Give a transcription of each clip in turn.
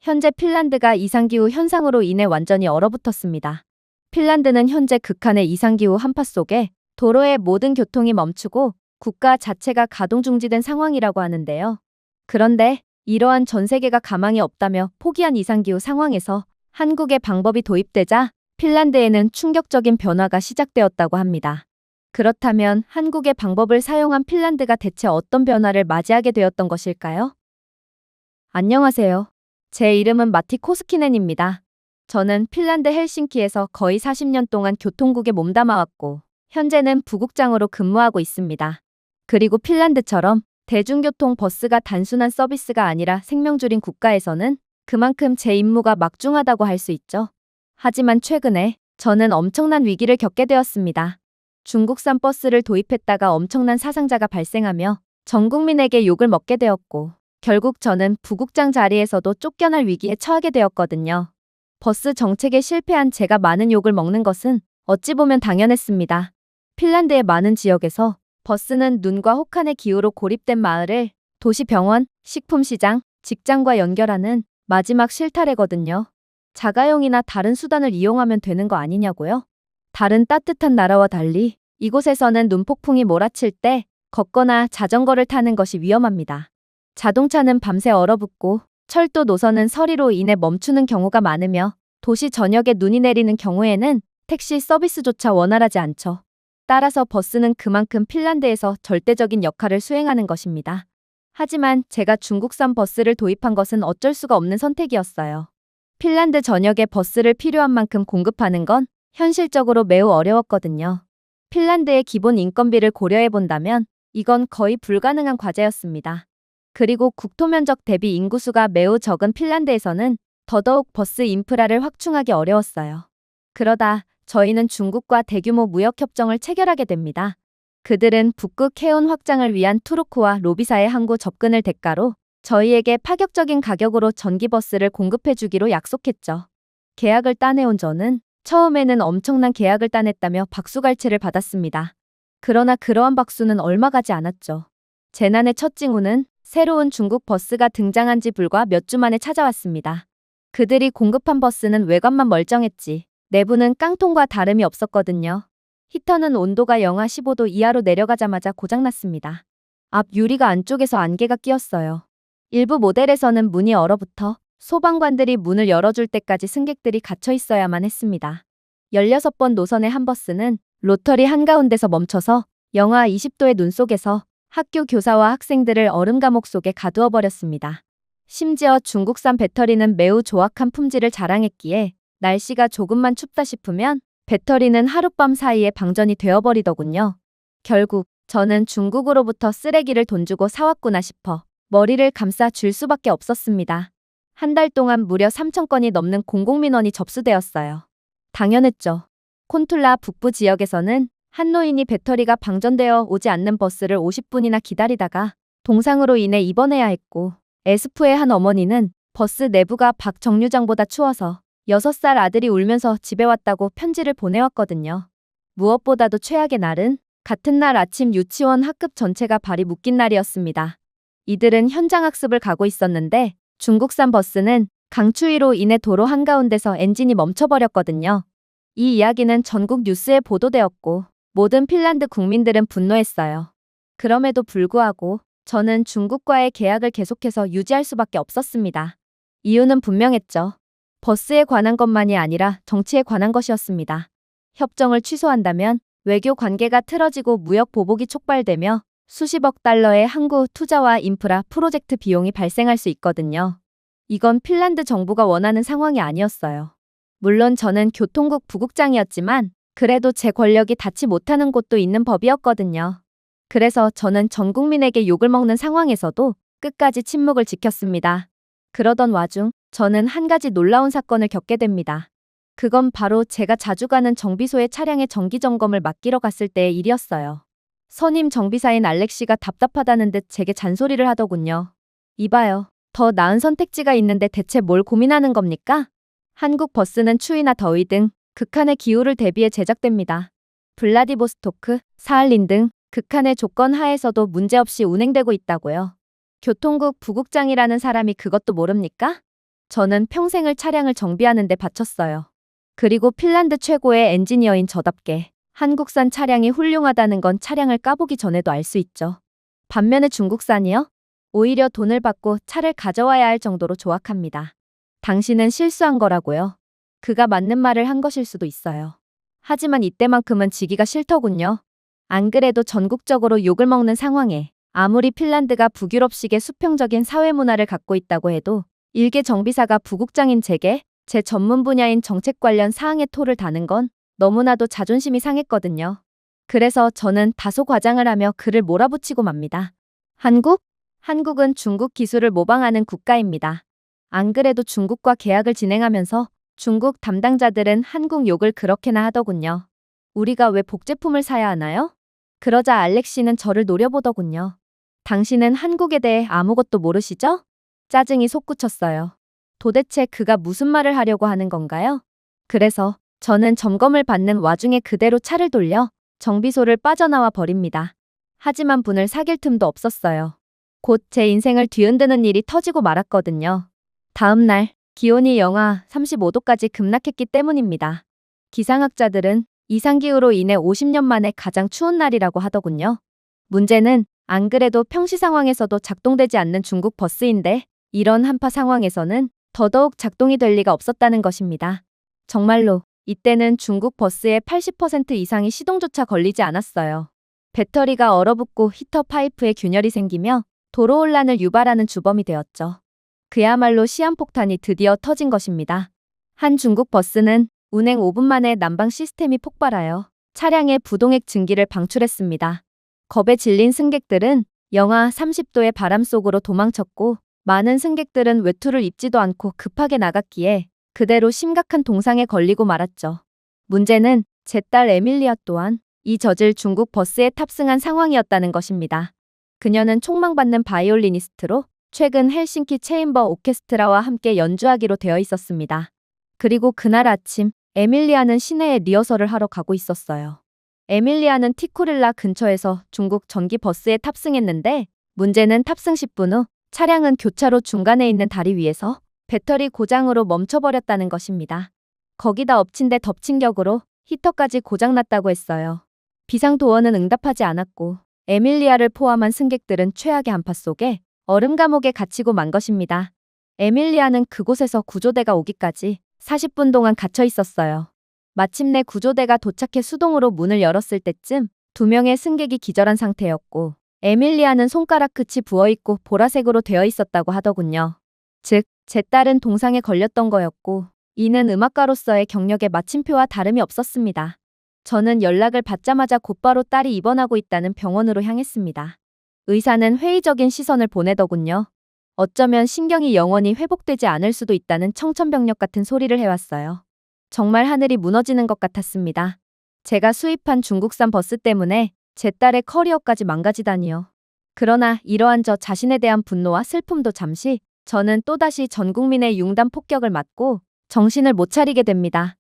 현재 핀란드가 이상기후 현상으로 인해 완전히 얼어붙었습니다. 핀란드는 현재 극한의 이상기후 한파 속에 도로의 모든 교통이 멈추고 국가 자체가 가동 중지된 상황이라고 하는데요. 그런데 이러한 전 세계가 가망이 없다며 포기한 이상기후 상황에서 한국의 방법이 도입되자 핀란드에는 충격적인 변화가 시작되었다고 합니다. 그렇다면 한국의 방법을 사용한 핀란드가 대체 어떤 변화를 맞이하게 되었던 것일까요? 안녕하세요. 제 이름은 마티 코스키넨입니다. 저는 핀란드 헬싱키에서 거의 40년 동안 교통국에 몸담아왔고, 현재는 부국장으로 근무하고 있습니다. 그리고 핀란드처럼 대중교통 버스가 단순한 서비스가 아니라 생명줄인 국가에서는 그만큼 제 임무가 막중하다고 할 수 있죠. 하지만 최근에 저는 엄청난 위기를 겪게 되었습니다. 중국산 버스를 도입했다가 엄청난 사상자가 발생하며 전 국민에게 욕을 먹게 되었고, 결국 저는 부국장 자리에서도 쫓겨날 위기에 처하게 되었거든요. 버스 정책에 실패한 제가 많은 욕을 먹는 것은 어찌 보면 당연했습니다. 핀란드의 많은 지역에서 버스는 눈과 혹한의 기후로 고립된 마을을 도시 병원, 식품시장, 직장과 연결하는 마지막 실타래거든요. 자가용이나 다른 수단을 이용하면 되는 거 아니냐고요? 다른 따뜻한 나라와 달리 이곳에서는 눈폭풍이 몰아칠 때 걷거나 자전거를 타는 것이 위험합니다. 자동차는 밤새 얼어붙고 철도 노선은 서리로 인해 멈추는 경우가 많으며 도시 전역에 눈이 내리는 경우에는 택시 서비스조차 원활하지 않죠. 따라서 버스는 그만큼 핀란드에서 절대적인 역할을 수행하는 것입니다. 하지만 제가 중국산 버스를 도입한 것은 어쩔 수가 없는 선택이었어요. 핀란드 전역에 버스를 필요한 만큼 공급하는 건 현실적으로 매우 어려웠거든요. 핀란드의 기본 인건비를 고려해 본다면 이건 거의 불가능한 과제였습니다. 그리고 국토 면적 대비 인구수가 매우 적은 핀란드에서는 더더욱 버스 인프라를 확충하기 어려웠어요. 그러다 저희는 중국과 대규모 무역협정을 체결하게 됩니다. 그들은 북극 해운 확장을 위한 투르크와 로비사의 항구 접근을 대가로 저희에게 파격적인 가격으로 전기버스를 공급해주기로 약속했죠. 계약을 따내온 저는 처음에는 엄청난 계약을 따냈다며 박수갈채를 받았습니다. 그러나 그러한 박수는 얼마 가지 않았죠. 재난의 첫 징후는 새로운 중국 버스가 등장한 지 불과 몇 주 만에 찾아왔습니다. 그들이 공급한 버스는 외관만 멀쩡했지 내부는 깡통과 다름이 없었거든요. 히터는 온도가 영하 15도 이하로 내려가자마자 고장났습니다. 앞 유리가 안쪽에서 안개가 끼었어요. 일부 모델에서는 문이 얼어붙어 소방관들이 문을 열어줄 때까지 승객들이 갇혀 있어야만 했습니다. 16번 노선의 한 버스는 로터리 한가운데서 멈춰서 영하 20도의 눈 속에서 학교 교사와 학생들을 얼음 감옥 속에 가두어 버렸습니다. 심지어 중국산 배터리는 매우 조악한 품질을 자랑했기에 날씨가 조금만 춥다 싶으면 배터리는 하룻밤 사이에 방전이 되어버리더군요. 결국 저는 중국으로부터 쓰레기를 돈 주고 사왔구나 싶어 머리를 감싸 줄 수밖에 없었습니다. 한 달 동안 무려 3,000건이 넘는 공공민원이 접수되었어요. 당연했죠. 콘툴라 북부 지역에서는 한 노인이 배터리가 방전되어 오지 않는 버스를 50분이나 기다리다가 동상으로 인해 입원해야 했고, 에스프의 한 어머니는 버스 내부가 박 정류장보다 추워서 6살 아들이 울면서 집에 왔다고 편지를 보내왔거든요. 무엇보다도 최악의 날은 같은 날 아침 유치원 학급 전체가 발이 묶인 날이었습니다. 이들은 현장 학습을 가고 있었는데 중국산 버스는 강추위로 인해 도로 한가운데서 엔진이 멈춰버렸거든요. 이 이야기는 전국 뉴스에 보도되었고 모든 핀란드 국민들은 분노했어요. 그럼에도 불구하고 저는 중국과의 계약을 계속해서 유지할 수밖에 없었습니다. 이유는 분명했죠. 버스에 관한 것만이 아니라 정치에 관한 것이었습니다. 협정을 취소한다면 외교 관계가 틀어지고 무역 보복이 촉발되며 수십억 달러의 항구 투자와 인프라 프로젝트 비용이 발생할 수 있거든요. 이건 핀란드 정부가 원하는 상황이 아니었어요. 물론 저는 교통국 부국장이었지만 그래도 제 권력이 닿지 못하는 곳도 있는 법이었거든요. 그래서 저는 전 국민에게 욕을 먹는 상황에서도 끝까지 침묵을 지켰습니다. 그러던 와중 저는 한 가지 놀라운 사건을 겪게 됩니다. 그건 바로 제가 자주 가는 정비소의 차량의 정기점검을 맡기러 갔을 때의 일이었어요. 선임 정비사인 알렉시가 답답하다는 듯 제게 잔소리를 하더군요. 이봐요. 더 나은 선택지가 있는데 대체 뭘 고민하는 겁니까? 한국 버스는 추위나 더위 등 극한의 기후를 대비해 제작됩니다. 블라디보스토크, 사할린 등 극한의 조건 하에서도 문제없이 운행되고 있다고요. 교통국 부국장이라는 사람이 그것도 모릅니까? 저는 평생을 차량을 정비하는 데 바쳤어요. 그리고 핀란드 최고의 엔지니어인 저답게 한국산 차량이 훌륭하다는 건 차량을 까보기 전에도 알 수 있죠. 반면에 중국산이요? 오히려 돈을 받고 차를 가져와야 할 정도로 조악합니다. 당신은 실수한 거라고요. 그가 맞는 말을 한 것일 수도 있어요. 하지만 이때만큼은 지기가 싫더군요. 안 그래도 전국적으로 욕을 먹는 상황에 아무리 핀란드가 북유럽식의 수평적인 사회 문화를 갖고 있다고 해도 일개 정비사가 부국장인 제게 제 전문 분야인 정책 관련 사항에 토를 다는 건 너무나도 자존심이 상했거든요. 그래서 저는 다소 과장을 하며 그를 몰아붙이고 맙니다. 한국은 중국 기술을 모방하는 국가입니다. 안 그래도 중국과 계약을 진행하면서 중국 담당자들은 한국 욕을 그렇게나 하더군요. 우리가 왜 복제품을 사야 하나요? 그러자 알렉시는 저를 노려보더군요. 당신은 한국에 대해 아무것도 모르시죠? 짜증이 솟구쳤어요. 도대체 그가 무슨 말을 하려고 하는 건가요? 그래서 저는 점검을 받는 와중에 그대로 차를 돌려 정비소를 빠져나와 버립니다. 하지만 분을 사귈 틈도 없었어요. 곧 제 인생을 뒤흔드는 일이 터지고 말았거든요. 다음 날 기온이 영하 35도까지 급락했기 때문입니다. 기상학자들은 이상기후로 인해 50년 만에 가장 추운 날이라고 하더군요. 문제는 안 그래도 평시 상황에서도 작동되지 않는 중국 버스인데 이런 한파 상황에서는 더더욱 작동이 될 리가 없었다는 것입니다. 정말로 이때는 중국 버스의 80% 이상이 시동조차 걸리지 않았어요. 배터리가 얼어붙고 히터 파이프에 균열이 생기며 도로 혼란을 유발하는 주범이 되었죠. 그야말로 시한폭탄이 드디어 터진 것입니다. 한 중국 버스는 운행 5분 만에 난방 시스템이 폭발하여 차량의 부동액 증기를 방출했습니다. 겁에 질린 승객들은 영하 30도의 바람 속으로 도망쳤고 많은 승객들은 외투를 입지도 않고 급하게 나갔기에 그대로 심각한 동상에 걸리고 말았죠. 문제는 제 딸 에밀리아 또한 이 젖을 중국 버스에 탑승한 상황이었다는 것입니다. 그녀는 촉망받는 바이올리니스트로 최근 헬싱키 체인버 오케스트라와 함께 연주하기로 되어 있었습니다. 그리고 그날 아침 에밀리아는 시내에 리허설을 하러 가고 있었어요. 에밀리아는 티쿠릴라 근처에서 중국 전기 버스에 탑승했는데 문제는 탑승 10분 후 차량은 교차로 중간에 있는 다리 위에서 배터리 고장으로 멈춰버렸다는 것입니다. 거기다 엎친 데 덮친 격으로 히터까지 고장났다고 했어요. 비상도어는 응답하지 않았고 에밀리아를 포함한 승객들은 최악의 한파 속에 얼음 감옥에 갇히고 만 것입니다. 에밀리아는 그곳에서 구조대가 오기까지 40분 동안 갇혀 있었어요. 마침내 구조대가 도착해 수동으로 문을 열었을 때쯤 2명의 승객이 기절한 상태였고 에밀리아는 손가락 끝이 부어있고 보라색으로 되어 있었다고 하더군요. 즉, 제 딸은 동상에 걸렸던 거였고 이는 음악가로서의 경력의 마침표와 다름이 없었습니다. 저는 연락을 받자마자 곧바로 딸이 입원하고 있다는 병원으로 향했습니다. 의사는 회의적인 시선을 보내더군요. 어쩌면 신경이 영원히 회복되지 않을 수도 있다는 청천벽력 같은 소리를 해왔어요. 정말 하늘이 무너지는 것 같았습니다. 제가 수입한 중국산 버스 때문에 제 딸의 커리어까지 망가지다니요. 그러나 이러한 저 자신에 대한 분노와 슬픔도 잠시 저는 또다시 전 국민의 융단 폭격을 맞고 정신을 못 차리게 됩니다.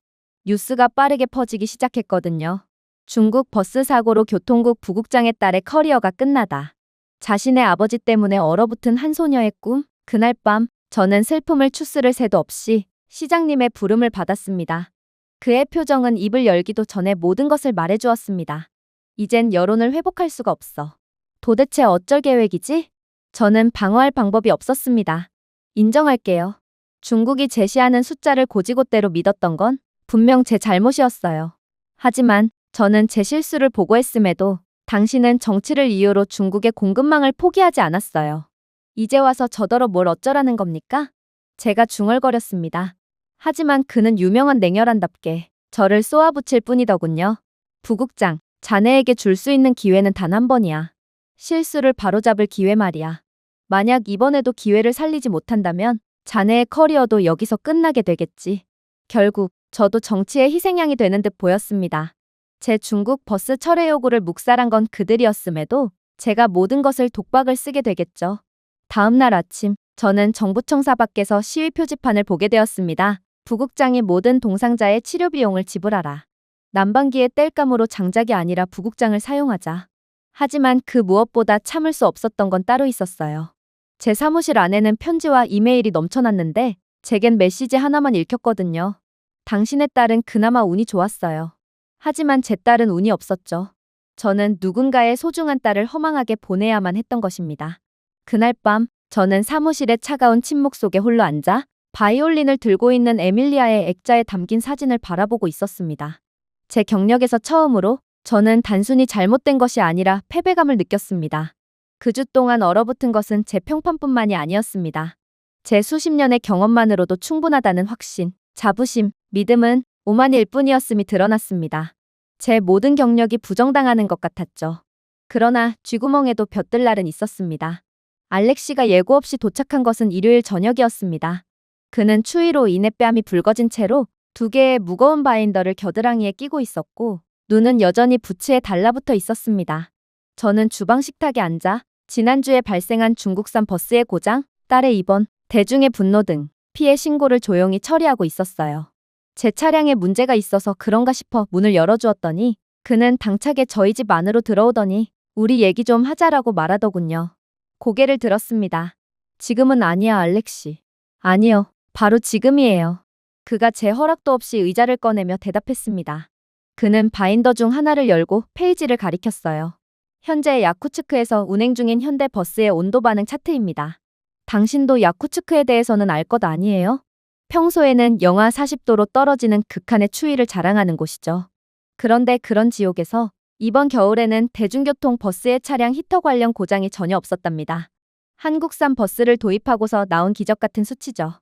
뉴스가 빠르게 퍼지기 시작했거든요. 중국 버스 사고로 교통국 부국장의 딸의 커리어가 끝나다. 자신의 아버지 때문에 얼어붙은 한 소녀의 꿈. 그날 밤 저는 슬픔을 추스를 새도 없이 시장님의 부름을 받았습니다. 그의 표정은 입을 열기도 전에 모든 것을 말해주었습니다. 이젠 여론을 회복할 수가 없어. 도대체 어쩔 계획이지? 저는 방어할 방법이 없었습니다. 인정할게요. 중국이 제시하는 숫자를 고지곳대로 믿었던 건 분명 제 잘못이었어요. 하지만 저는 제 실수를 보고했음에도 당신은 정치를 이유로 중국의 공급망을 포기하지 않았어요. 이제 와서 저더러 뭘 어쩌라는 겁니까? 제가 중얼거렸습니다. 하지만 그는 유명한 냉혈한답게 저를 쏘아붙일 뿐이더군요. 부국장, 자네에게 줄 수 있는 기회는 단 한 번이야. 실수를 바로잡을 기회 말이야. 만약 이번에도 기회를 살리지 못한다면 자네의 커리어도 여기서 끝나게 되겠지. 결국 저도 정치의 희생양이 되는 듯 보였습니다. 제 중국 버스 철회 요구를 묵살한 건 그들이었음에도 제가 모든 것을 독박을 쓰게 되겠죠. 다음 날 아침 저는 정부청사 밖에서 시위 표지판을 보게 되었습니다. 부국장이 모든 동상자의 치료 비용을 지불하라. 난방기의 땔감으로 장작이 아니라 부국장을 사용하자. 하지만 그 무엇보다 참을 수 없었던 건 따로 있었어요. 제 사무실 안에는 편지와 이메일이 넘쳐났는데 제겐 메시지 하나만 읽혔거든요. 당신의 딸은 그나마 운이 좋았어요. 하지만 제 딸은 운이 없었죠. 저는 누군가의 소중한 딸을 허망하게 보내야만 했던 것입니다. 그날 밤, 저는 사무실의 차가운 침묵 속에 홀로 앉아 바이올린을 들고 있는 에밀리아의 액자에 담긴 사진을 바라보고 있었습니다. 제 경력에서 처음으로 저는 단순히 잘못된 것이 아니라 패배감을 느꼈습니다. 그 주 동안 얼어붙은 것은 제 평판뿐만이 아니었습니다. 제 수십 년의 경험만으로도 충분하다는 확신, 자부심, 믿음은 오만일 뿐이었음이 드러났습니다. 제 모든 경력이 부정당하는 것 같았죠. 그러나 쥐구멍에도 벼뜰 날은 있었습니다. 알렉시가 예고 없이 도착한 것은 일요일 저녁이었습니다. 그는 추위로 인해 뺨이 붉어진 채로 2개의 무거운 바인더를 겨드랑이에 끼고 있었고 눈은 여전히 부츠에 달라붙어 있었습니다. 저는 주방 식탁에 앉아 지난주에 발생한 중국산 버스의 고장, 딸의 입원, 대중의 분노 등 피해 신고를 조용히 처리하고 있었어요. 제 차량에 문제가 있어서 그런가 싶어 문을 열어주었더니 그는 당차게 저희 집 안으로 들어오더니 우리 얘기 좀 하자라고 말하더군요. 고개를 들었습니다. 지금은 아니야, 알렉시. 아니요, 바로 지금이에요. 그가 제 허락도 없이 의자를 꺼내며 대답했습니다. 그는 바인더 중 하나를 열고 페이지를 가리켰어요. 현재 야쿠츠크에서 운행 중인 현대 버스의 온도 반응 차트입니다. 당신도 야쿠츠크에 대해서는 알 것 아니에요? 평소에는 영하 40도로 떨어지는 극한의 추위를 자랑하는 곳이죠. 그런데 그런 지옥에서 이번 겨울에는 대중교통 버스의 차량 히터 관련 고장이 전혀 없었답니다. 한국산 버스를 도입하고서 나온 기적 같은 수치죠.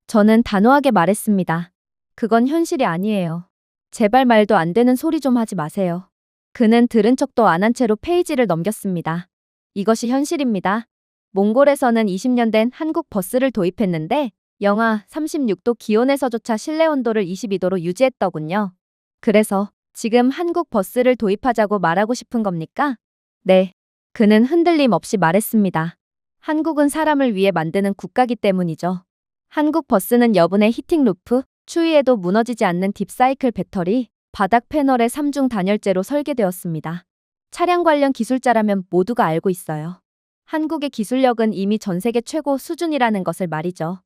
저는 단호하게 말했습니다. 그건 현실이 아니에요. 제발 말도 안 되는 소리 좀 하지 마세요. 그는 들은 척도 안 한 채로 페이지를 넘겼습니다. 이것이 현실입니다. 몽골에서는 20년 된 한국 버스를 도입했는데 영하 36도 기온에서조차 실내 온도를 22도로 유지했더군요. 그래서 지금 한국 버스를 도입하자고 말하고 싶은 겁니까? 네. 그는 흔들림 없이 말했습니다. 한국은 사람을 위해 만드는 국가기 때문이죠. 한국 버스는 여분의 히팅 루프, 추위에도 무너지지 않는 딥사이클 배터리, 바닥 패널의 3중 단열재로 설계되었습니다. 차량 관련 기술자라면 모두가 알고 있어요. 한국의 기술력은 이미 전 세계 최고 수준이라는 것을 말이죠.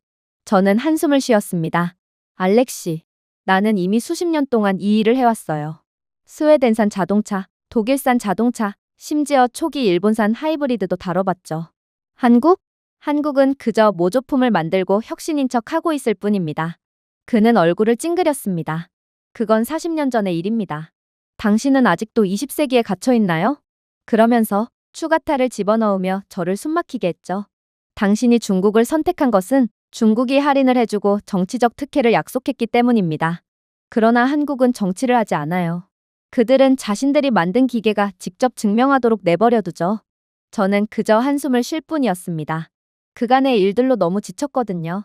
저는 한숨을 쉬었습니다. 알렉시, 나는 이미 수십 년 동안 이 일을 해왔어요. 스웨덴산 자동차, 독일산 자동차, 심지어 초기 일본산 하이브리드도 다뤄봤죠. 한국은 그저 모조품을 만들고 혁신인 척 하고 있을 뿐입니다. 그는 얼굴을 찡그렸습니다. 그건 40년 전의 일입니다. 당신은 아직도 20세기에 갇혀 있나요? 그러면서 추가타를 집어넣으며 저를 숨막히게 했죠. 당신이 중국을 선택한 것은 중국이 할인을 해주고 정치적 특혜를 약속했기 때문입니다. 그러나 한국은 정치를 하지 않아요. 그들은 자신들이 만든 기계가 직접 증명하도록 내버려두죠. 저는 그저 한숨을 쉴 뿐이었습니다. 그간의 일들로 너무 지쳤거든요.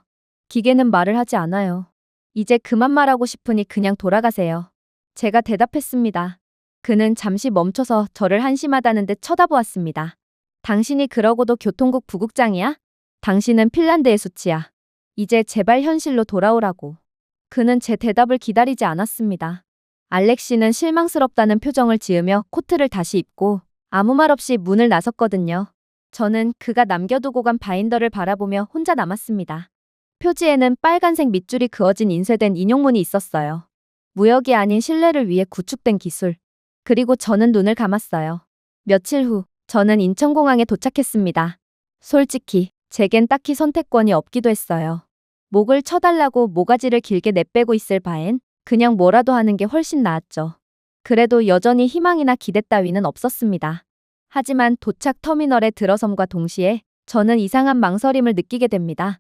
기계는 말을 하지 않아요. 이제 그만 말하고 싶으니 그냥 돌아가세요. 제가 대답했습니다. 그는 잠시 멈춰서 저를 한심하다는 듯 쳐다보았습니다. 당신이 그러고도 교통국 부국장이야? 당신은 핀란드의 수치야. 이제 제발 현실로 돌아오라고. 그는 제 대답을 기다리지 않았습니다. 알렉시는 실망스럽다는 표정을 지으며 코트를 다시 입고 아무 말 없이 문을 나섰거든요. 저는 그가 남겨두고 간 바인더를 바라보며 혼자 남았습니다. 표지에는 빨간색 밑줄이 그어진 인쇄된 인용문이 있었어요. 무역이 아닌 신뢰를 위해 구축된 기술. 그리고 저는 눈을 감았어요. 며칠 후, 저는 인천공항에 도착했습니다. 솔직히, 제겐 딱히 선택권이 없기도 했어요. 목을 쳐달라고 모가지를 길게 내빼고 있을 바엔 그냥 뭐라도 하는 게 훨씬 나았죠. 그래도 여전히 희망이나 기대 따위는 없었습니다. 하지만 도착 터미널에 들어섬과 동시에 저는 이상한 망설임을 느끼게 됩니다.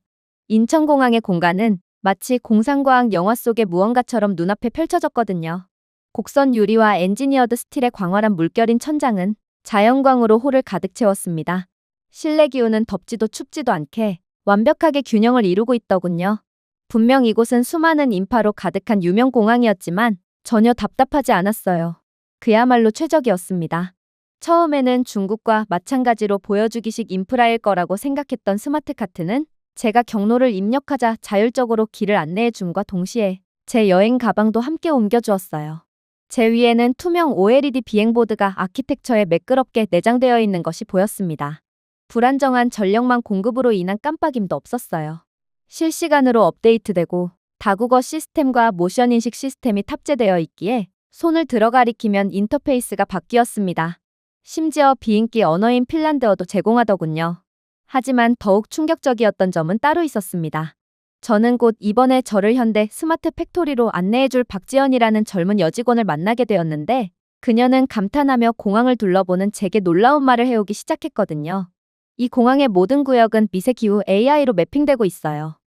인천공항의 공간은 마치 공상과학 영화 속의 무언가처럼 눈앞에 펼쳐졌거든요. 곡선 유리와 엔지니어드 스틸의 광활한 물결인 천장은 자연광으로 홀을 가득 채웠습니다. 실내 기온은 덥지도 춥지도 않게 완벽하게 균형을 이루고 있더군요. 분명 이곳은 수많은 인파로 가득한 유명 공항이었지만 전혀 답답하지 않았어요. 그야말로 최적이었습니다. 처음에는 중국과 마찬가지로 보여주기식 인프라일 거라고 생각했던 스마트카트는 제가 경로를 입력하자 자율적으로 길을 안내해 줌과 동시에 제 여행 가방도 함께 옮겨주었어요. 제 위에는 투명 OLED 비행보드가 아키텍처에 매끄럽게 내장되어 있는 것이 보였습니다. 불안정한 전력망 공급으로 인한 깜빡임도 없었어요. 실시간으로 업데이트되고 다국어 시스템과 모션 인식 시스템이 탑재되어 있기에 손을 들어 가리키면 인터페이스가 바뀌었습니다. 심지어 비인기 언어인 핀란드어도 제공하더군요. 하지만 더욱 충격적이었던 점은 따로 있었습니다. 저는 곧 이번에 저를 현대 스마트 팩토리로 안내해줄 박지연이라는 젊은 여직원을 만나게 되었는데 그녀는 감탄하며 공항을 둘러보는 제게 놀라운 말을 해오기 시작했거든요. 이 공항의 모든 구역은 미세기후 AI로 매핑되고 있어요.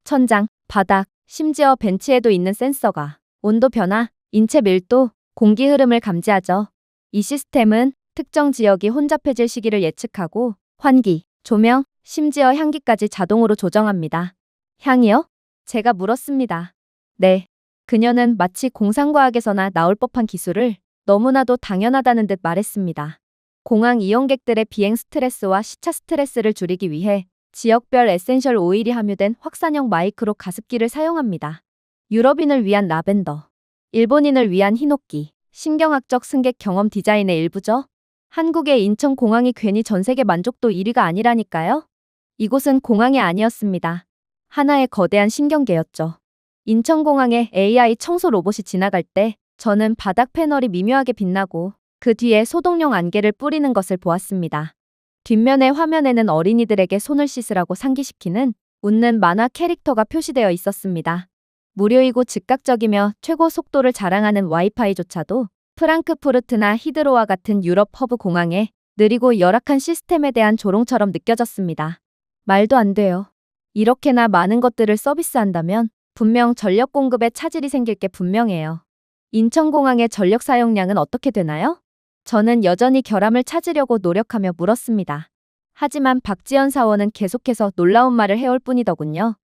천장, 바닥, 심지어 벤치에도 있는 센서가 온도 변화, 인체 밀도, 공기 흐름을 감지하죠. 이 시스템은 특정 지역이 혼잡해질 시기를 예측하고 환기, 조명, 심지어 향기까지 자동으로 조정합니다. 향이요? 제가 물었습니다. 네. 그녀는 마치 공상과학에서나 나올 법한 기술을 너무나도 당연하다는 듯 말했습니다. 공항 이용객들의 비행 스트레스와 시차 스트레스를 줄이기 위해 지역별 에센셜 오일이 함유된 확산형 마이크로 가습기를 사용합니다. 유럽인을 위한 라벤더, 일본인을 위한 히노키, 신경학적 승객 경험 디자인의 일부죠. 한국의 인천공항이 괜히 전 세계 만족도 1위가 아니라니까요. 이곳은 공항이 아니었습니다. 하나의 거대한 신경계였죠. 인천공항에 AI 청소 로봇이 지나갈 때 저는 바닥 패널이 미묘하게 빛나고 그 뒤에 소독용 안개를 뿌리는 것을 보았습니다. 뒷면의 화면에는 어린이들에게 손을 씻으라고 상기시키는 웃는 만화 캐릭터가 표시되어 있었습니다. 무료이고 즉각적이며 최고 속도를 자랑하는 와이파이조차도 프랑크푸르트나 히드로와 같은 유럽 허브 공항에 느리고 열악한 시스템에 대한 조롱처럼 느껴졌습니다. 말도 안 돼요. 이렇게나 많은 것들을 서비스한다면 분명 전력 공급에 차질이 생길 게 분명해요. 인천공항의 전력 사용량은 어떻게 되나요? 저는 여전히 결함을 찾으려고 노력하며 물었습니다. 하지만 박지연 사원은 계속해서 놀라운 말을 해올 뿐이더군요.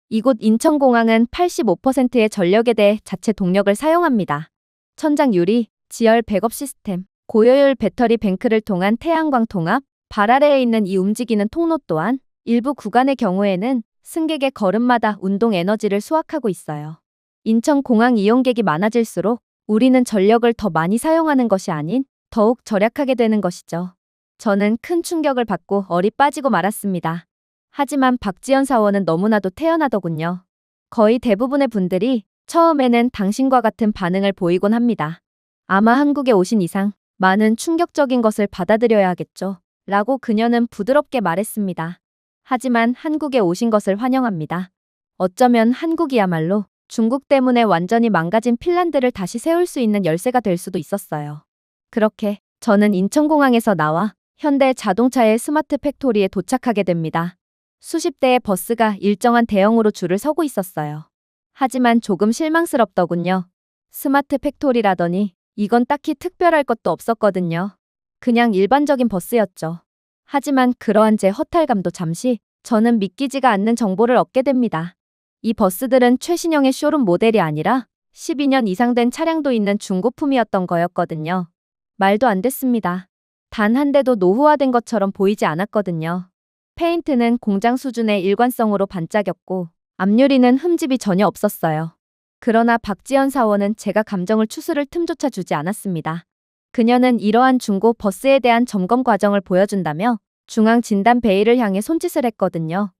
이곳 인천공항은 85%의 전력에 대해 자체 동력을 사용합니다. 천장 유리, 지열 백업 시스템, 고효율 배터리 뱅크를 통한 태양광 통합, 발 아래에 있는 이 움직이는 통로 또한 일부 구간의 경우에는 승객의 걸음마다 운동 에너지를 수확하고 있어요. 인천공항 이용객이 많아질수록 우리는 전력을 더 많이 사용하는 것이 아닌 더욱 절약하게 되는 것이죠. 저는 큰 충격을 받고 얼이 빠지고 말았습니다. 하지만 박지연 사원은 너무나도 태연하더군요. 거의 대부분의 분들이 처음에는 당신과 같은 반응을 보이곤 합니다. 아마 한국에 오신 이상 많은 충격적인 것을 받아들여야 하겠죠. 라고 그녀는 부드럽게 말했습니다. 하지만 한국에 오신 것을 환영합니다. 어쩌면 한국이야말로 중국 때문에 완전히 망가진 핀란드를 다시 세울 수 있는 열쇠가 될 수도 있었어요. 그렇게 저는 인천공항에서 나와 현대 자동차의 스마트 팩토리에 도착하게 됩니다. 수십 대의 버스가 일정한 대형으로 줄을 서고 있었어요. 하지만 조금 실망스럽더군요. 스마트 팩토리라더니 이건 딱히 특별할 것도 없었거든요. 그냥 일반적인 버스였죠. 하지만 그러한 제 허탈감도 잠시 저는 믿기지가 않는 정보를 얻게 됩니다. 이 버스들은 최신형의 쇼룸 모델이 아니라 12년 이상 된 차량도 있는 중고품이었던 거였거든요. 말도 안 됐습니다. 단 한 대도 노후화된 것처럼 보이지 않았거든요. 페인트는 공장 수준의 일관성으로 반짝였고 앞유리는 흠집이 전혀 없었어요. 그러나 박지연 사원은 제가 감정을 추스를 틈조차 주지 않았습니다. 그녀는 이러한 중고 버스에 대한 점검 과정을 보여준다며 중앙 진단 베일을 향해 손짓을 했거든요.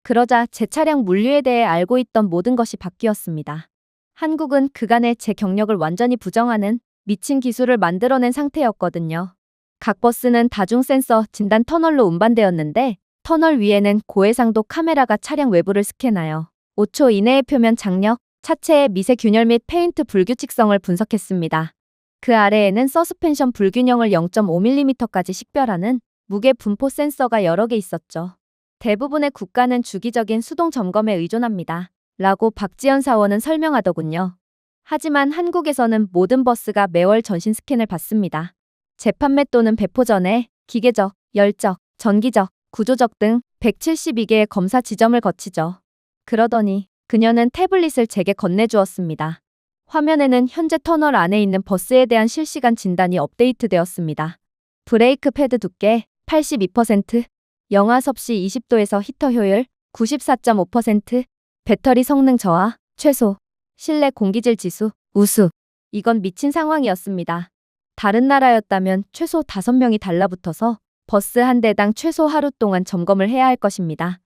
그러자 제 차량 물류에 대해 알고 있던 모든 것이 바뀌었습니다. 한국은 그간의 제 경력을 완전히 부정하는 미친 기술을 만들어낸 상태였거든요. 각 버스는 다중 센서 진단 터널로 운반되었는데 터널 위에는 고해상도 카메라가 차량 외부를 스캔하여 5초 이내의 표면 장력, 차체의 미세 균열 및 페인트 불규칙성을 분석했습니다. 그 아래에는 서스펜션 불균형을 0.5mm까지 식별하는 무게 분포 센서가 여러 개 있었죠. 대부분의 국가는 주기적인 수동 점검에 의존합니다. 라고 박지연 사원은 설명하더군요. 하지만 한국에서는 모든 버스가 매월 전신 스캔을 받습니다. 재판매 또는 배포 전에 기계적, 열적, 전기적, 구조적 등 172개의 검사 지점을 거치죠. 그러더니 그녀는 태블릿을 제게 건네주었습니다. 화면에는 현재 터널 안에 있는 버스에 대한 실시간 진단이 업데이트되었습니다. 브레이크 패드 두께 82%, 영하 섭씨 20도에서 히터 효율 94.5%, 배터리 성능 저하 최소, 실내 공기질 지수 우수. 이건 미친 상황이었습니다. 다른 나라였다면 최소 5명이 달라붙어서 버스 한 대당 최소 하루 동안 점검을 해야 할 것입니다.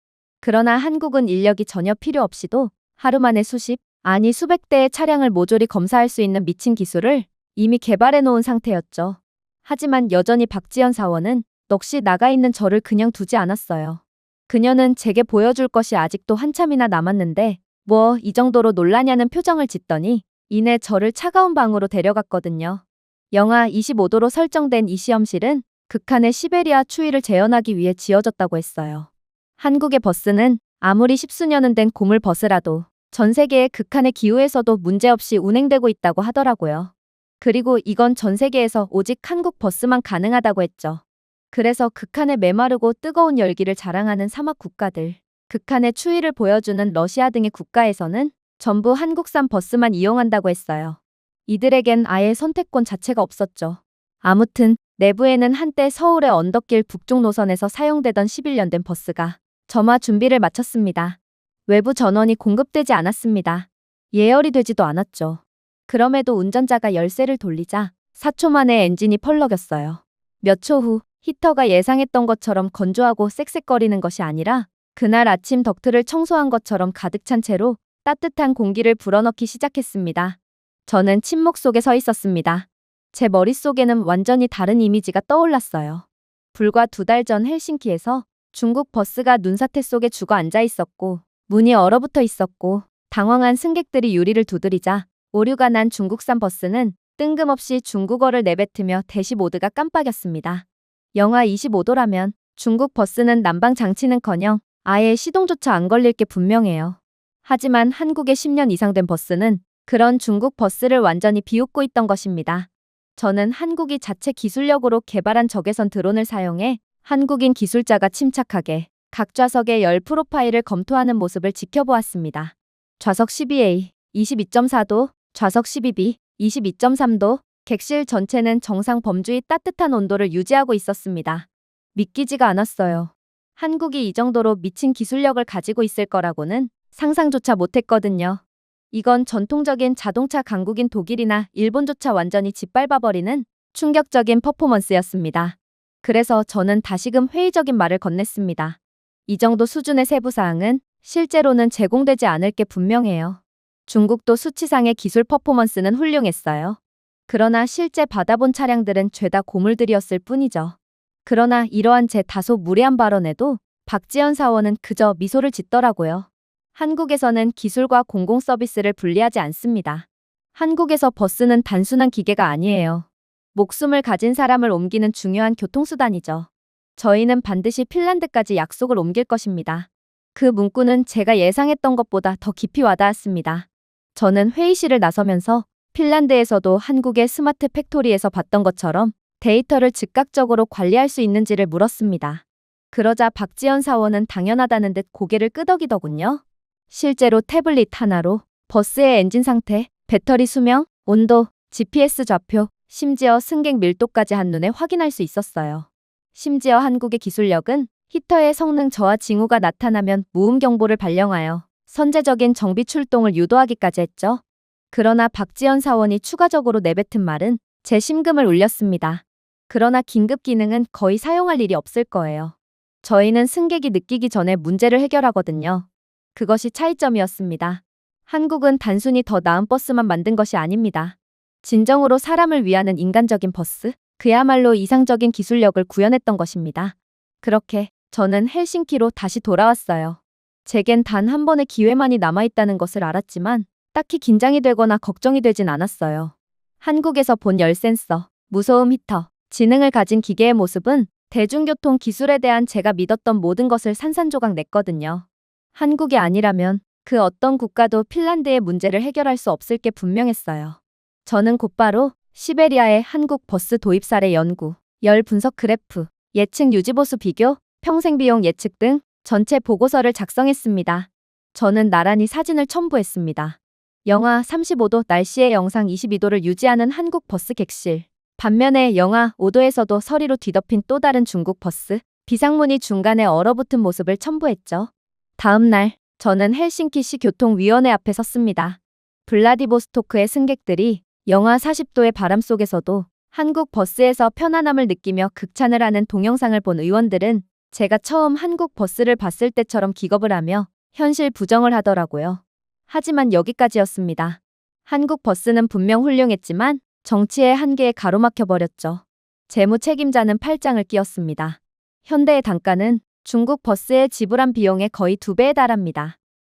그러나 한국은 인력이 전혀 필요 없이도 하루 만에 수십, 아니 수백 대의 차량을 모조리 검사할 수 있는 미친 기술을 이미 개발해 놓은 상태였죠. 하지만 여전히 박지연 사원은 넋이 나가 있는 저를 그냥 두지 않았어요. 그녀는 제게 보여줄 것이 아직도 한참이나 남았는데 뭐 이 정도로 놀라냐는 표정을 짓더니 이내 저를 차가운 방으로 데려갔거든요. 영하 25도로 설정된 이 시험실은 극한의 시베리아 추위를 재현하기 위해 지어졌다고 했어요. 한국의 버스는 아무리 십수년은 된 고물 버스라도 전 세계의 극한의 기후에서도 문제없이 운행되고 있다고 하더라고요. 그리고 이건 전 세계에서 오직 한국 버스만 가능하다고 했죠. 그래서 극한의 메마르고 뜨거운 열기를 자랑하는 사막 국가들, 극한의 추위를 보여주는 러시아 등의 국가에서는 전부 한국산 버스만 이용한다고 했어요. 이들에겐 아예 선택권 자체가 없었죠. 아무튼 내부에는 한때 서울의 언덕길 북쪽 노선에서 사용되던 11년 된 버스가 점화 준비를 마쳤습니다. 외부 전원이 공급되지 않았습니다. 예열이 되지도 않았죠. 그럼에도 운전자가 열쇠를 돌리자 4초 만에 엔진이 펄럭였어요. 몇 초 후 히터가 예상했던 것처럼 건조하고 쌕쌕거리는 것이 아니라 그날 아침 덕트를 청소한 것처럼 가득 찬 채로 따뜻한 공기를 불어넣기 시작했습니다. 저는 침묵 속에 서 있었습니다. 제 머릿속에는 완전히 다른 이미지가 떠올랐어요. 불과 2달 전 헬싱키에서 중국 버스가 눈사태 속에 죽어 앉아 있었고 문이 얼어붙어 있었고 당황한 승객들이 유리를 두드리자 오류가 난 중국산 버스는 뜬금없이 중국어를 내뱉으며 대시보드가 깜빡였습니다. 영하 25도라면 중국 버스는 난방 장치는커녕 아예 시동조차 안 걸릴 게 분명해요. 하지만 한국의 10년 이상 된 버스는 그런 중국 버스를 완전히 비웃고 있던 것입니다. 저는 한국이 자체 기술력으로 개발한 적외선 드론을 사용해 한국인 기술자가 침착하게 각 좌석의 열 프로파일을 검토하는 모습을 지켜보았습니다. 좌석 12A, 22.4도, 좌석 12B, 22.3도, 객실 전체는 정상 범주의 따뜻한 온도를 유지하고 있었습니다. 믿기지가 않았어요. 한국이 이 정도로 미친 기술력을 가지고 있을 거라고는 상상조차 못했거든요. 이건 전통적인 자동차 강국인 독일이나 일본조차 완전히 짓밟아버리는 충격적인 퍼포먼스였습니다. 그래서 저는 다시금 회의적인 말을 건넸습니다. 이 정도 수준의 세부사항은 실제로는 제공되지 않을 게 분명해요. 중국도 수치상의 기술 퍼포먼스는 훌륭했어요. 그러나 실제 받아본 차량들은 죄다 고물들이었을 뿐이죠. 그러나 이러한 제 다소 무례한 발언에도 박지연 사원은 그저 미소를 짓더라고요. 한국에서는 기술과 공공 서비스를 분리하지 않습니다. 한국에서 버스는 단순한 기계가 아니에요. 목숨을 가진 사람을 옮기는 중요한 교통수단이죠. 저희는 반드시 핀란드까지 약속을 옮길 것입니다. 그 문구는 제가 예상했던 것보다 더 깊이 와닿았습니다. 저는 회의실을 나서면서 핀란드에서도 한국의 스마트 팩토리에서 봤던 것처럼 데이터를 즉각적으로 관리할 수 있는지를 물었습니다. 그러자 박지연 사원은 당연하다는 듯 고개를 끄덕이더군요. 실제로 태블릿 하나로 버스의 엔진 상태, 배터리 수명, 온도, GPS 좌표, 심지어 승객 밀도까지 한눈에 확인할 수 있었어요. 심지어 한국의 기술력은 히터의 성능 저하 징후가 나타나면 무음 경보를 발령하여 선제적인 정비 출동을 유도하기까지 했죠. 그러나 박지연 사원이 추가적으로 내뱉은 말은 제 심금을 울렸습니다. 그러나 긴급 기능은 거의 사용할 일이 없을 거예요. 저희는 승객이 느끼기 전에 문제를 해결하거든요. 그것이 차이점이었습니다. 한국은 단순히 더 나은 버스만 만든 것이 아닙니다. 진정으로 사람을 위하는 인간적인 버스, 그야말로 이상적인 기술력을 구현했던 것입니다. 그렇게 저는 헬싱키로 다시 돌아왔어요. 제겐 단 한 번의 기회만이 남아있다는 것을 알았지만 딱히 긴장이 되거나 걱정이 되진 않았어요. 한국에서 본 열 센서, 무소음 히터, 지능을 가진 기계의 모습은 대중교통 기술에 대한 제가 믿었던 모든 것을 산산조각 냈거든요. 한국이 아니라면 그 어떤 국가도 핀란드의 문제를 해결할 수 없을 게 분명했어요. 저는 곧바로 시베리아의 한국 버스 도입 사례 연구, 열 분석 그래프, 예측 유지보수 비교, 평생비용 예측 등 전체 보고서를 작성했습니다. 저는 나란히 사진을 첨부했습니다. 영하 35도 날씨의 영상 22도를 유지하는 한국 버스 객실. 반면에 영하 5도에서도 서리로 뒤덮인 또 다른 중국 버스. 비상문이 중간에 얼어붙은 모습을 첨부했죠. 다음 날 저는 헬싱키시 교통위원회 앞에 섰습니다. 블라디보스토크의 승객들이 영하 40도의 바람 속에서도 한국 버스에서 편안함을 느끼며 극찬을 하는 동영상을 본 의원들은 제가 처음 한국 버스를 봤을 때처럼 기겁을 하며 현실 부정을 하더라고요. 하지만 여기까지였습니다. 한국 버스는 분명 훌륭했지만 정치의 한계에 가로막혀 버렸죠. 재무 책임자는 팔짱을 끼웠습니다. 현대의 단가는 중국 버스에 지불한 비용의 거의 2배에 달합니다.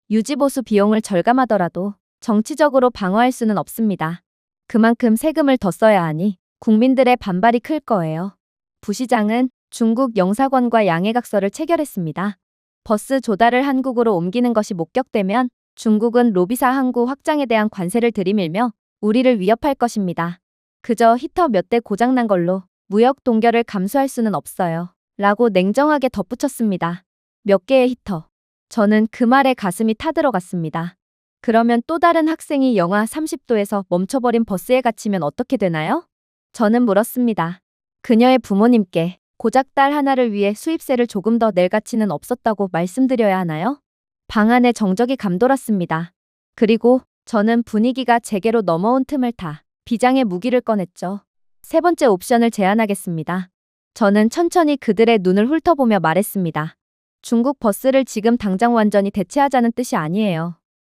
유지보수 비용을 절감하더라도 정치적으로 방어할 수는 없습니다. 그만큼 세금을 더 써야 하니 국민들의 반발이 클 거예요. 부시장은 중국 영사관과 양해각서를 체결했습니다. 버스 조달을 한국으로 옮기는 것이 목격되면 중국은 로비사 항구 확장에 대한 관세를 들이밀며 우리를 위협할 것입니다. 그저 히터 몇 대 고장난 걸로 무역 동결을 감수할 수는 없어요. 라고 냉정하게 덧붙였습니다. 몇 개의 히터. 저는 그 말에 가슴이 타들어갔습니다. 그러면 또 다른 학생이 영하 30도에서 멈춰버린 버스에 갇히면 어떻게 되나요? 저는 물었습니다. 그녀의 부모님께 고작 딸 하나를 위해 수입세를 조금 더 낼 가치는 없었다고 말씀드려야 하나요? 방안에 정적이 감돌았습니다. 그리고 저는 분위기가 제게로 넘어온 틈을 타 비장의 무기를 꺼냈죠. 세 번째 옵션을 제안하겠습니다. 저는 천천히 그들의 눈을 훑어보며 말했습니다. 중국 버스를 지금 당장 완전히 대체하자는 뜻이 아니에요.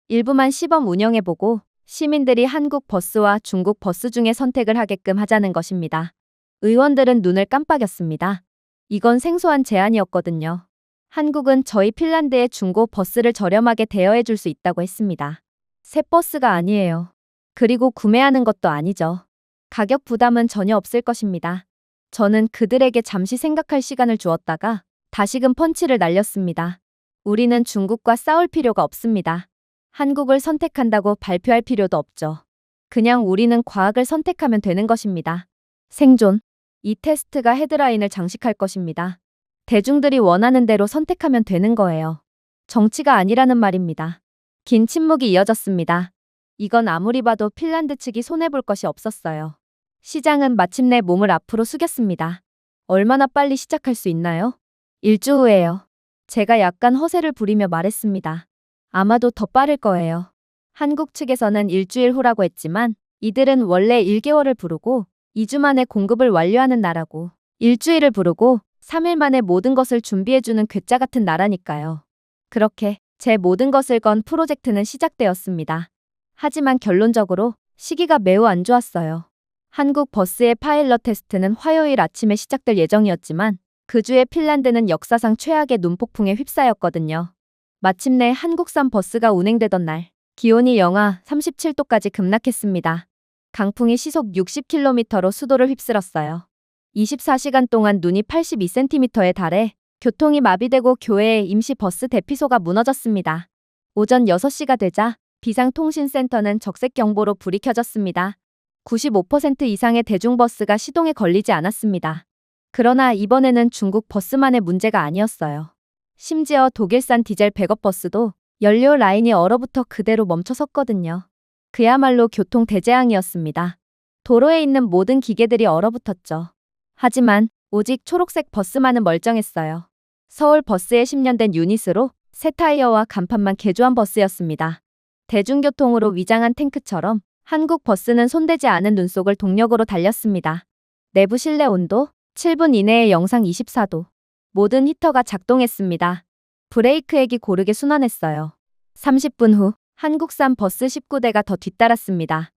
일부만 시범 운영해보고 시민들이 한국 버스와 중국 버스 중에 선택을 하게끔 하자는 것입니다. 의원들은 눈을 깜빡였습니다. 이건 생소한 제안이었거든요. 한국은 저희 핀란드의 중고 버스를 저렴하게 대여해 줄 수 있다고 했습니다. 새 버스가 아니에요. 그리고 구매하는 것도 아니죠. 가격 부담은 전혀 없을 것입니다. 저는 그들에게 잠시 생각할 시간을 주었다가 다시금 펀치를 날렸습니다. 우리는 중국과 싸울 필요가 없습니다. 한국을 선택한다고 발표할 필요도 없죠. 그냥 우리는 과학을 선택하면 되는 것입니다. 생존. 이 테스트가 헤드라인을 장식할 것입니다. 대중들이 원하는 대로 선택하면 되는 거예요. 정치가 아니라는 말입니다. 긴 침묵이 이어졌습니다. 이건 아무리 봐도 핀란드 측이 손해볼 것이 없었어요. 시장은 마침내 몸을 앞으로 숙였습니다. 얼마나 빨리 시작할 수 있나요? 일주 후에요. 제가 약간 허세를 부리며 말했습니다. 아마도 더 빠를 거예요. 한국 측에서는 일주일 후라고 했지만 이들은 원래 1개월을 부르고 2주 만에 공급을 완료하는 나라고 일주일을 부르고 3일 만에 모든 것을 준비해주는 괴짜 같은 나라니까요. 그렇게 제 모든 것을 건 프로젝트는 시작되었습니다. 하지만 결론적으로 시기가 매우 안 좋았어요. 한국 버스의 파일럿 테스트는 화요일 아침에 시작될 예정이었지만 그 주에 핀란드는 역사상 최악의 눈폭풍에 휩싸였거든요. 마침내 한국산 버스가 운행되던 날 기온이 영하 37도까지 급락했습니다. 강풍이 시속 60km로 수도를 휩쓸었어요. 24시간 동안 눈이 82cm에 달해 교통이 마비되고 교외의 임시 버스 대피소가 무너졌습니다. 오전 6시가 되자 비상통신센터는 적색 경보로 불이 켜졌습니다. 95% 이상의 대중버스가 시동에 걸리지 않았습니다. 그러나 이번에는 중국 버스만의 문제가 아니었어요. 심지어 독일산 디젤 백업버스도 연료 라인이 얼어붙어 그대로 멈춰섰거든요. 그야말로 교통 대재앙이었습니다. 도로에 있는 모든 기계들이 얼어붙었죠. 하지만 오직 초록색 버스만은 멀쩡했어요. 서울 버스에 10년 된 유닛으로 새 타이어와 간판만 개조한 버스였습니다. 대중교통으로 위장한 탱크처럼 한국 버스는 손대지 않은 눈 속을 동력으로 달렸습니다. 내부 실내 온도 7분 이내에 영상 24도. 모든 히터가 작동했습니다. 브레이크액이 고르게 순환했어요. 30분 후 한국산 버스 19대가 더 뒤따랐습니다.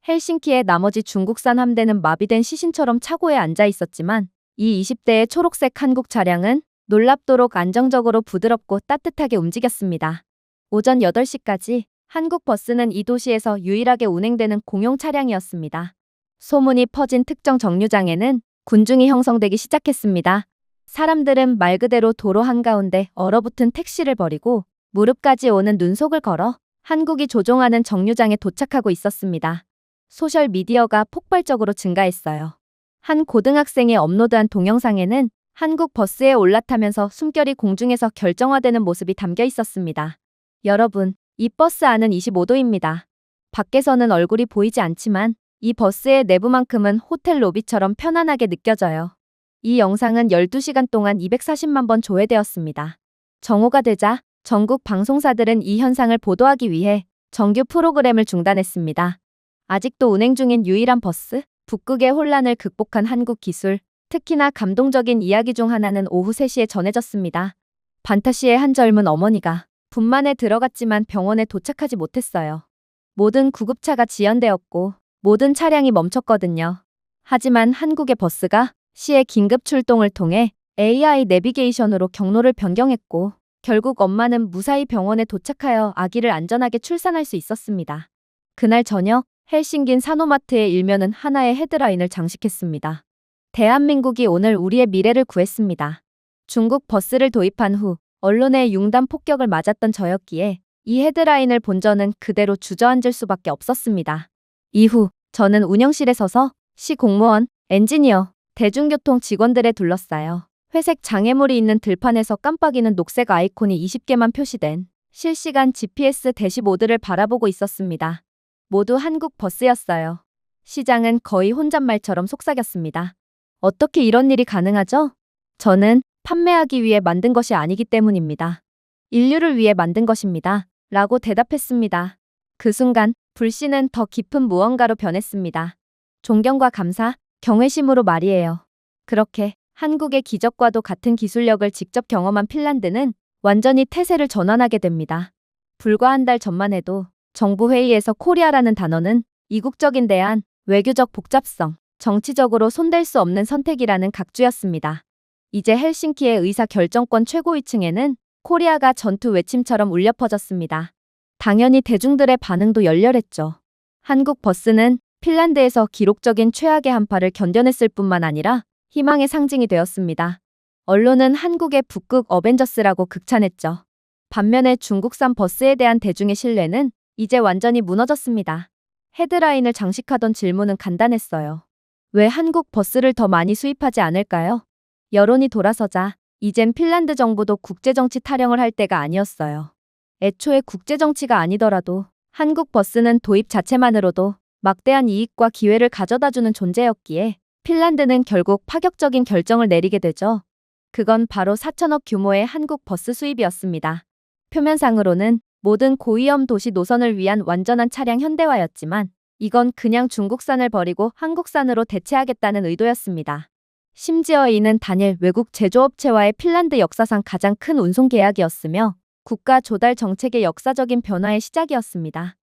헬싱키의 나머지 중국산 함대는 마비된 시신처럼 차고에 앉아 있었지만 이 20대의 초록색 한국 차량은 놀랍도록 안정적으로 부드럽고 따뜻하게 움직였습니다. 오전 8시까지 한국 버스는 이 도시에서 유일하게 운행되는 공용 차량이었습니다. 소문이 퍼진 특정 정류장에는 군중이 형성되기 시작했습니다. 사람들은 말 그대로 도로 한가운데 얼어붙은 택시를 버리고 무릎까지 오는 눈속을 걸어 한국이 조종하는 정류장에 도착하고 있었습니다. 소셜미디어가 폭발적으로 증가했어요. 한 고등학생이 업로드한 동영상에는 한국 버스에 올라타면서 숨결이 공중에서 결정화되는 모습이 담겨 있었습니다. 여러분, 이 버스 안은 25도입니다. 밖에서는 얼굴이 보이지 않지만 이 버스의 내부만큼은 호텔 로비처럼 편안하게 느껴져요. 이 영상은 12시간 동안 240만 번 조회되었습니다. 정오가 되자 전국 방송사들은 이 현상을 보도하기 위해 정규 프로그램을 중단했습니다. 아직도 운행 중인 유일한 버스, 북극의 혼란을 극복한 한국 기술, 특히나 감동적인 이야기 중 하나는 오후 3시에 전해졌습니다. 반타시의 한 젊은 어머니가 분만에 들어갔지만 병원에 도착하지 못했어요. 모든 구급차가 지연되었고 모든 차량이 멈췄거든요. 하지만 한국의 버스가 시의 긴급 출동을 통해 AI 내비게이션으로 경로를 변경했고 결국 엄마는 무사히 병원에 도착하여 아기를 안전하게 출산할 수 있었습니다. 그날 저녁 헬싱긴 사노마트의 일면은 하나의 헤드라인을 장식했습니다. 대한민국이 오늘 우리의 미래를 구했습니다. 중국 버스를 도입한 후 언론의 융단 폭격을 맞았던 저였기에 이 헤드라인을 본 저는 그대로 주저앉을 수밖에 없었습니다. 이후 저는 운영실에 서서 시 공무원, 엔지니어, 대중교통 직원들에 둘러싸여 회색 장애물이 있는 들판에서 깜빡이는 녹색 아이콘이 20개만 표시된 실시간 GPS 대시보드를 바라보고 있었습니다. 모두 한국 버스였어요. 시장은 거의 혼잣말처럼 속삭였습니다. 어떻게 이런 일이 가능하죠? 저는 판매하기 위해 만든 것이 아니기 때문입니다. 인류를 위해 만든 것입니다. 라고 대답했습니다. 그 순간 불씨는 더 깊은 무언가로 변했습니다. 존경과 감사, 경외심으로 말이에요. 그렇게 한국의 기적과도 같은 기술력을 직접 경험한 핀란드는 완전히 태세를 전환하게 됩니다. 불과 한 달 전만 해도 정부 회의에서 코리아라는 단어는 이국적인 대안, 외교적 복잡성, 정치적으로 손댈 수 없는 선택이라는 각주였습니다. 이제 헬싱키의 의사 결정권 최고위층에는 코리아가 전투 외침처럼 울려 퍼졌습니다. 당연히 대중들의 반응도 열렬했죠. 한국 버스는 핀란드에서 기록적인 최악의 한파를 견뎌냈을 뿐만 아니라 희망의 상징이 되었습니다. 언론은 한국의 북극 어벤져스라고 극찬했죠. 반면에 중국산 버스에 대한 대중의 신뢰는 이제 완전히 무너졌습니다. 헤드라인을 장식하던 질문은 간단했어요. 왜 한국 버스를 더 많이 수입하지 않을까요? 여론이 돌아서자 이젠 핀란드 정부도 국제정치 타령을 할 때가 아니었어요. 애초에 국제정치가 아니더라도 한국 버스는 도입 자체만으로도 막대한 이익과 기회를 가져다주는 존재였기에 핀란드는 결국 파격적인 결정을 내리게 되죠. 그건 바로 4천억 규모의 한국 버스 수입이었습니다. 표면상으로는 모든 고위험 도시 노선을 위한 완전한 차량 현대화였지만 이건 그냥 중국산을 버리고 한국산으로 대체하겠다는 의도였습니다. 심지어 이는 단일 외국 제조업체와의 핀란드 역사상 가장 큰 운송 계약이었으며 국가 조달 정책의 역사적인 변화의 시작이었습니다.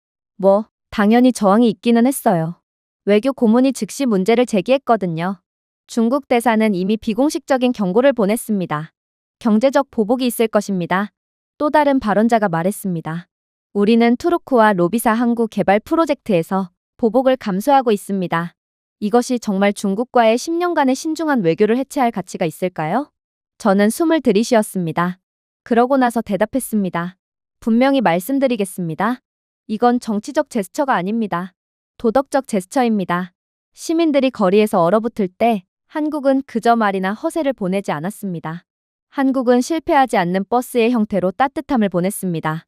당연히 저항이 있기는 했어요. 외교 고문이 즉시 문제를 제기했거든요. 중국 대사는 이미 비공식적인 경고를 보냈습니다. 경제적 보복이 있을 것입니다. 또 다른 발언자가 말했습니다. 우리는 투르크와 로비사 항구 개발 프로젝트에서 보복을 감수하고 있습니다. 이것이 정말 중국과의 10년간의 신중한 외교를 해체할 가치가 있을까요? 저는 숨을 들이쉬었습니다. 그러고 나서 대답했습니다. 분명히 말씀드리겠습니다. 이건 정치적 제스처가 아닙니다. 도덕적 제스처입니다. 시민들이 거리에서 얼어붙을 때 한국은 그저 말이나 허세를 보내지 않았습니다. 한국은 실패하지 않는 버스의 형태로 따뜻함을 보냈습니다.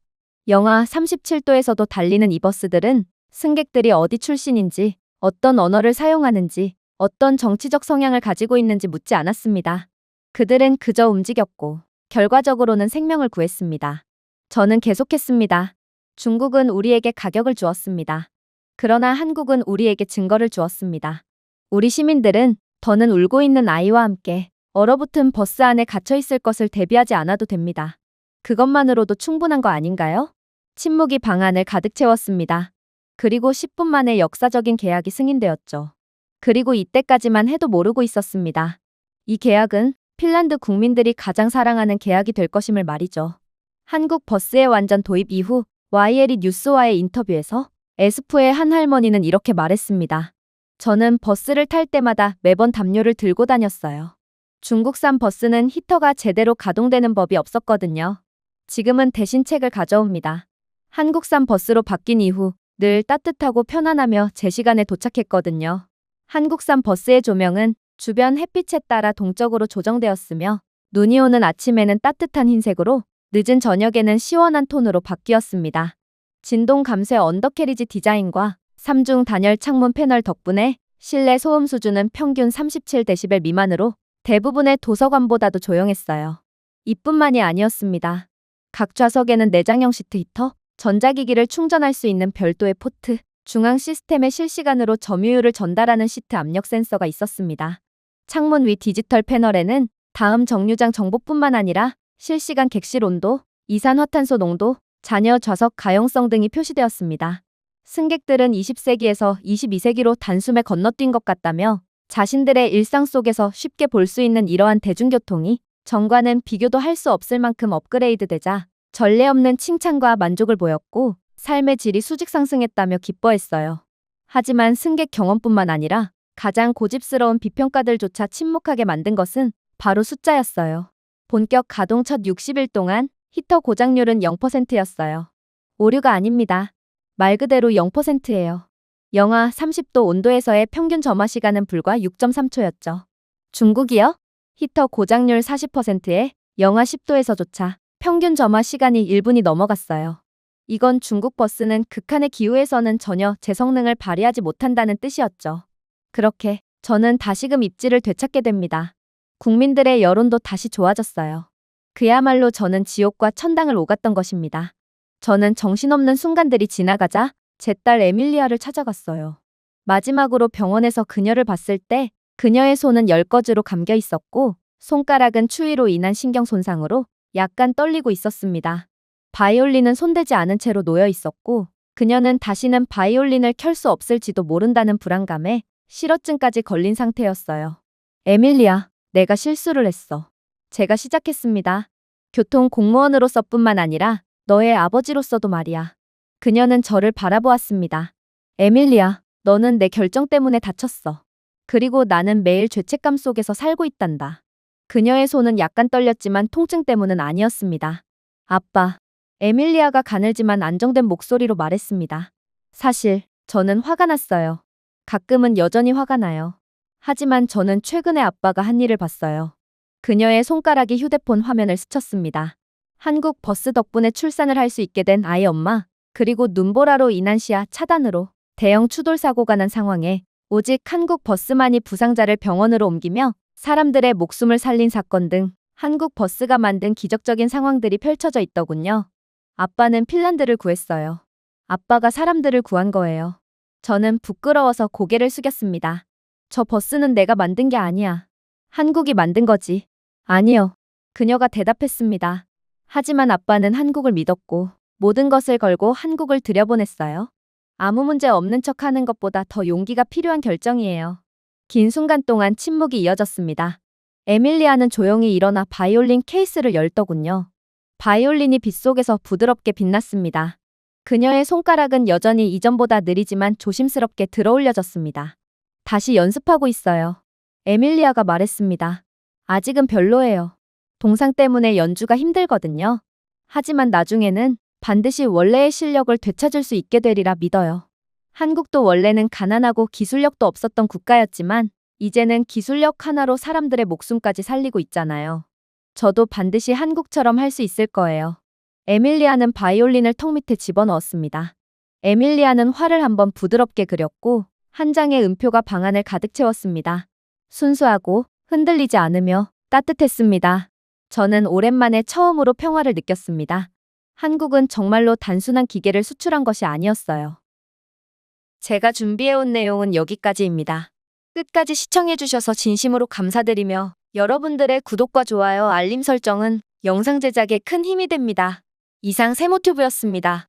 영하 37도에서도 달리는 이 버스들은 승객들이 어디 출신인지, 어떤 언어를 사용하는지, 어떤 정치적 성향을 가지고 있는지 묻지 않았습니다. 그들은 그저 움직였고 결과적으로는 생명을 구했습니다. 저는 계속했습니다. 중국은 우리에게 가격을 주었습니다. 그러나 한국은 우리에게 증거를 주었습니다. 우리 시민들은 더는 울고 있는 아이와 함께 얼어붙은 버스 안에 갇혀 있을 것을 대비하지 않아도 됩니다. 그것만으로도 충분한 거 아닌가요? 침묵이 방 안을 가득 채웠습니다. 그리고 10분 만에 역사적인 계약이 승인되었죠. 그리고 이때까지만 해도 모르고 있었습니다. 이 계약은 핀란드 국민들이 가장 사랑하는 계약이 될 것임을 말이죠. 한국 버스의 완전 도입 이후 YLE 뉴스와의 인터뷰에서 에스프의 한 할머니는 이렇게 말했습니다. 저는 버스를 탈 때마다 매번 담요를 들고 다녔어요. 중국산 버스는 히터가 제대로 가동되는 법이 없었거든요. 지금은 대신 책을 가져옵니다. 한국산 버스로 바뀐 이후 늘 따뜻하고 편안하며 제 시간에 도착했거든요. 한국산 버스의 조명은 주변 햇빛에 따라 동적으로 조정되었으며 눈이 오는 아침에는 따뜻한 흰색으로 늦은 저녁에는 시원한 톤으로 바뀌었습니다. 진동 감쇄 언더캐리지 디자인과 3중 단열 창문 패널 덕분에 실내 소음 수준은 평균 37데시벨 미만으로 대부분의 도서관보다도 조용했어요. 이뿐만이 아니었습니다. 각 좌석에는 내장형 시트 히터, 전자기기를 충전할 수 있는 별도의 포트, 중앙 시스템에 실시간으로 점유율을 전달하는 시트 압력 센서가 있었습니다. 창문 위 디지털 패널에는 다음 정류장 정보뿐만 아니라 실시간 객실 온도, 이산화탄소 농도, 잔여 좌석 가용성 등이 표시되었습니다. 승객들은 20세기에서 22세기로 단숨에 건너뛴 것 같다며 자신들의 일상 속에서 쉽게 볼 수 있는 이러한 대중교통이 전과는 비교도 할 수 없을 만큼 업그레이드되자 전례 없는 칭찬과 만족을 보였고 삶의 질이 수직 상승했다며 기뻐했어요. 하지만 승객 경험뿐만 아니라 가장 고집스러운 비평가들조차 침묵하게 만든 것은 바로 숫자였어요. 본격 가동 첫 60일 동안 히터 고장률은 0%였어요. 오류가 아닙니다. 말 그대로 0%예요. 영하 30도 온도에서의 평균 점화 시간은 불과 6.3초였죠. 중국이요? 히터 고장률 40%에 영하 10도에서조차 평균 점화 시간이 1분이 넘어갔어요. 이건 중국 버스는 극한의 기후에서는 전혀 제 성능을 발휘하지 못한다는 뜻이었죠. 그렇게 저는 다시금 입지를 되찾게 됩니다. 국민들의 여론도 다시 좋아졌어요. 그야말로 저는 지옥과 천당을 오갔던 것입니다. 저는 정신없는 순간들이 지나가자 제 딸 에밀리아를 찾아갔어요. 마지막으로 병원에서 그녀를 봤을 때 그녀의 손은 열거즈로 감겨 있었고 손가락은 추위로 인한 신경 손상으로 약간 떨리고 있었습니다. 바이올린은 손대지 않은 채로 놓여 있었고 그녀는 다시는 바이올린을 켤 수 없을지도 모른다는 불안감에 실어증까지 걸린 상태였어요. 에밀리아, 내가 실수를 했어. 제가 시작했습니다. 교통 공무원으로서뿐만 아니라 너의 아버지로서도 말이야. 그녀는 저를 바라보았습니다. 에밀리아, 너는 내 결정 때문에 다쳤어. 그리고 나는 매일 죄책감 속에서 살고 있단다. 그녀의 손은 약간 떨렸지만 통증 때문은 아니었습니다. 아빠, 에밀리아가 가늘지만 안정된 목소리로 말했습니다. 사실 저는 화가 났어요. 가끔은 여전히 화가 나요. 하지만 저는 최근에 아빠가 한 일을 봤어요. 그녀의 손가락이 휴대폰 화면을 스쳤습니다. 한국 버스 덕분에 출산을 할 수 있게 된 아이 엄마, 그리고 눈보라로 인한 시야 차단으로 대형 추돌 사고가 난 상황에 오직 한국 버스만이 부상자를 병원으로 옮기며 사람들의 목숨을 살린 사건 등 한국 버스가 만든 기적적인 상황들이 펼쳐져 있더군요. 아빠는 핀란드를 구했어요. 아빠가 사람들을 구한 거예요. 저는 부끄러워서 고개를 숙였습니다. 저 버스는 내가 만든 게 아니야. 한국이 만든 거지. 아니요. 그녀가 대답했습니다. 하지만 아빠는 한국을 믿었고 모든 것을 걸고 한국을 들여보냈어요. 아무 문제 없는 척 하는 것보다 더 용기가 필요한 결정이에요. 긴 순간 동안 침묵이 이어졌습니다. 에밀리아는 조용히 일어나 바이올린 케이스를 열더군요. 바이올린이 빛 속에서 부드럽게 빛났습니다. 그녀의 손가락은 여전히 이전보다 느리지만 조심스럽게 들어올려졌습니다. 다시 연습하고 있어요. 에밀리아가 말했습니다. 아직은 별로예요. 동상 때문에 연주가 힘들거든요. 하지만 나중에는 반드시 원래의 실력을 되찾을 수 있게 되리라 믿어요. 한국도 원래는 가난하고 기술력도 없었던 국가였지만 이제는 기술력 하나로 사람들의 목숨까지 살리고 있잖아요. 저도 반드시 한국처럼 할 수 있을 거예요. 에밀리아는 바이올린을 턱 밑에 집어넣었습니다. 에밀리아는 활을 한번 부드럽게 그렸고 한 장의 음표가 방 안을 가득 채웠습니다. 순수하고 흔들리지 않으며 따뜻했습니다. 저는 오랜만에 처음으로 평화를 느꼈습니다. 한국은 정말로 단순한 기계를 수출한 것이 아니었어요. 제가 준비해온 내용은 여기까지입니다. 끝까지 시청해주셔서 진심으로 감사드리며 여러분들의 구독과 좋아요, 알림 설정은 영상 제작에 큰 힘이 됩니다. 이상 세모튜브였습니다.